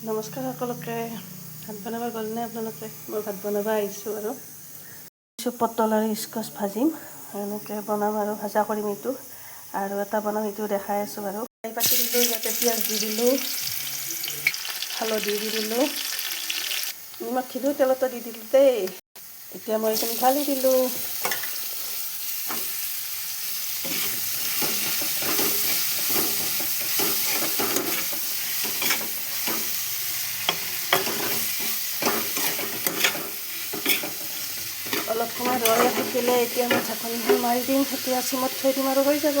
নমস্কাৰ সকলোকে। ভাত বনাব গ'লনে আপোনালোকে? মই ভাত বনাব আহিছোঁ আৰু পটল আৰু স্কচ ভাজিম, এনেকৈ বনাম আৰু ভাজা কৰিম এইটো, আৰু এটা বনাম এইটো দেখাই আছোঁ বাৰু। পাতি দিলোঁ, ইয়াতে পিঁয়াজ দি দিলোঁ, হালধি দি দিলোঁ, নিমখখিনিও তেলতে দি দিলোঁ দেই। এতিয়া মই এইখিনি ঢালি দিলোঁ। অলপ সময় ৰৈ থাকিলে এতিয়া মই ঢাকনিখন মাৰি দিম, এতিয়া চিমত থৈ দিম আৰু হৈ যাব।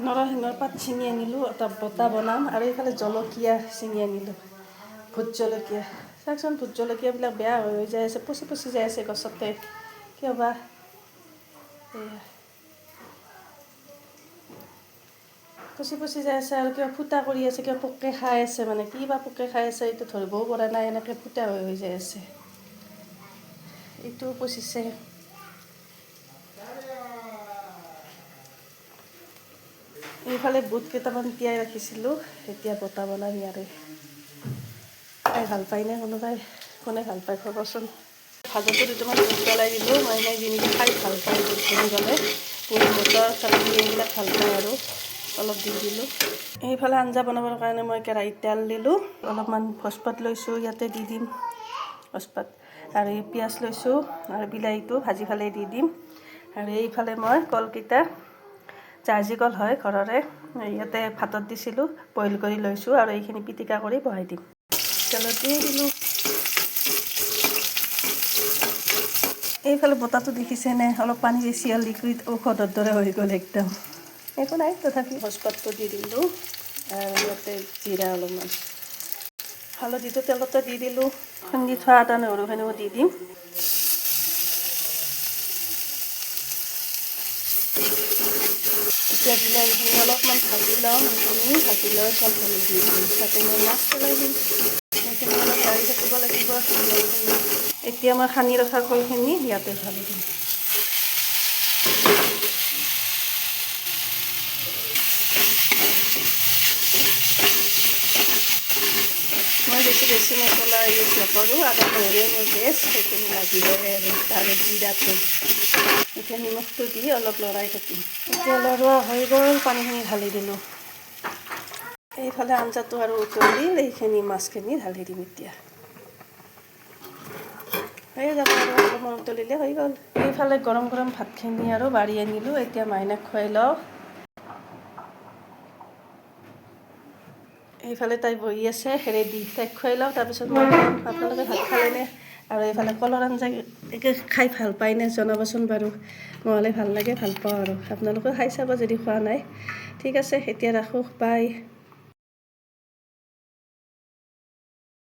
নৰসিংহৰ পাত ছিঙি আনিলোঁ, এটা বটা বনাম, আৰু এইফালে জলকীয়া ছিঙি আনিলোঁ, ভোট জলকীয়া। চাওকচোন, ভোট জলকীয়াবিলাক বেয়া হৈ যাই আছে, পচি পচি যাই আছে গছতে, কিয় বা? পচি পচি যাই আছে আৰু কিবা ফুটা কৰি আছে, কিবা পোকে খাই আছে, মানে কি বা পোকে খাই আছে এইটো ধৰিবও পৰা নাই, এনেকৈ ফুটা হৈ যাই আছে। এইটোও পচিছে। এইফালে বুট কেইটামান তিয়াই ৰাখিছিলোঁ, এতিয়া বটা বনাম ইয়াৰে। খাই ভাল পায়নে কোনোবাই? কোনে ভাল পায় ক'বচোন। ভাজটো দুটামান বুট পেলাই দিলোঁ, মাইনাই যিনেকৈ খাই ভাল পায় বুট বুলি ক'লে, বুট মটৰ চালনী এইবিলাক ভাল পায় আৰু অলপ দি দিলোঁ। এইফালে আঞ্জা বনাবৰ কাৰণে মই কেৰাহীত তেল দিলোঁ, অলপমান ভোজপাত লৈছোঁ, ইয়াতে দি দিম ভোজপাত, আৰু এই পিঁয়াজ লৈছোঁ, আৰু বিলাহীটো ভাজি ফালে দি দিম। আৰু এইফালে মই কলকেইটা, জাহাজী কল হয় ঘৰৰে, ইয়াতে ভাতত দিছিলোঁ, বইল কৰি লৈছোঁ, আৰু এইখিনি পিটিকা কৰি বহাই দিম। তেলত দি দিলোঁ। এইফালে বতাহটো দেখিছেনে? অলপ পানী বেছি হ'ল, লিকুইড ঔষধৰ দৰে হৈ গ'ল একদম। একো নাই, তথাপি ভোজপাতটো দি দিলোঁ, আৰু ইয়াতে জিৰা অলপমান, হালধিটো তেলতে দি দিলোঁ, খুন্দি থোৱা আদা নহৰুখিনিও দি দিম। এতিয়া বিলাহীখিনি অলপমান ভাজি লওঁ, সেইখিনি ভাজি লৈ চব ঢালি দি দিম, তাতে মই মাছ পেলাই দিম। সেইখিনি অলপ লাৰি থাকিব লাগিব। এতিয়া মই সানি ৰখা কলখিনি ইয়াতে ঢালি দিম। মই বেছি মছলা ইউজ নকৰোঁ, আদা নহৰুৱে মোৰ বেষ্ট, সেইখিনি লাগিবহে আৰু জিৰাটো। এতিয়া নিমখটো দি অলপ লৰাই থাকিম। এতিয়া লৰোৱা হৈ গ'ল, পানীখিনি ঢালি দিলোঁ। এইফালে আঞ্জাটো আৰু উতলিল, এইখিনি মাছখিনি ঢালি দিম এতিয়া। হৈ যাব আৰু অলপমান উতলিলে হৈ গ'ল। এইফালে গৰম গৰম ভাতখিনি আৰু বাঢ়ি আনিলোঁ, এতিয়া মাইনাক খুৱাই লওঁ। এইফালে তাই বহি আছে ৰেডি, তাইক খুৱাই লওঁ, তাৰপিছত মই খাম। আপোনালোকে ভাত খালেনে? আৰু এইফালে কলৰ আঞ্জা খাই ভাল পায়নে জনাবচোন বাৰু। নহ'লে ভাল লাগে, ভাল পাওঁ আৰু আপোনালোকেও খাই চাব যদি খোৱা নাই। ঠিক আছে, এতিয়া ৰাখোঁ, বাই।